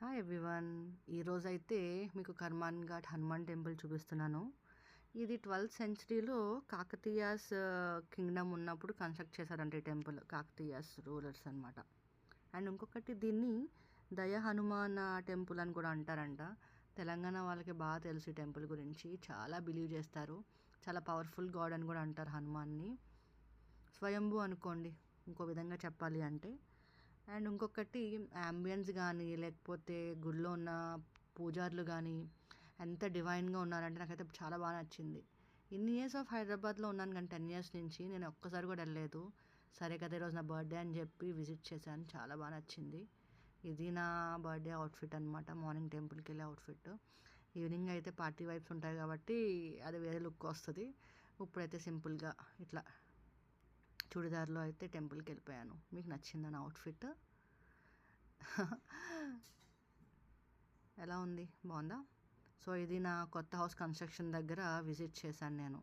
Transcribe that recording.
Hi everyone. ఈరోజైతే మీకు Karman ghat Hanuman temple చూపిస్తున్నాను. ఇది 12th సెంచరీలో కాకతీయాస్ కింగ్డమ్ ఉన్నప్పుడు కన్స్ట్రక్ట్ చేశారంట ఈ టెంపుల్. కాకతీయాస్ రూలర్స్ అనమాట. అండ్ ఇంకొకటి దీన్ని దయ హనుమాన్ టెంపుల్ అని కూడా అంటారంట. తెలంగాణ వాళ్ళకి బాగా తెలుసు ఈ టెంపుల్ గురించి, చాలా బిలీవ్ చేస్తారు. చాలా పవర్ఫుల్ గాడ్ అని కూడా అంటారు హనుమాన్ని. స్వయంభూ అనుకోండి ఇంకో విధంగా చెప్పాలి అంటే. అండ్ ఇంకొకటి యాంబియన్స్ కానీ లేకపోతే గుడిలో ఉన్న పూజారులు కానీ ఎంత డివైన్గా ఉన్నారంటే నాకైతే చాలా బాగా నచ్చింది. ఇన్ని ఇయర్స్ ఆఫ్ హైదరాబాద్లో ఉన్నాను కానీ 10 years నుంచి నేను ఒక్కసారి కూడా వెళ్ళలేదు. సరే కదా ఈరోజు నా బర్త్డే అని చెప్పి విజిట్ చేశాను, చాలా బాగా నచ్చింది. ఇది నా బర్త్డే అవుట్ఫిట్ అనమాట, మార్నింగ్ టెంపుల్కి వెళ్ళే అవుట్ఫిట్. ఈవినింగ్ అయితే పార్టీ వైబ్స్ ఉంటాయి కాబట్టి అది వేరే లుక్ వస్తుంది. ఇప్పుడైతే సింపుల్గా ఇట్లా చుడిదార్లో అయితే టెంపుల్కి వెళ్ళిపోయాను. మీకు నచ్చిందా నా అవుట్ఫిట్? ఎలా ఉంది, బాగుందా? సో ఇది నా కొత్త హౌస్ కన్స్ట్రక్షన్ దగ్గర విజిట్ చేశాను నేను.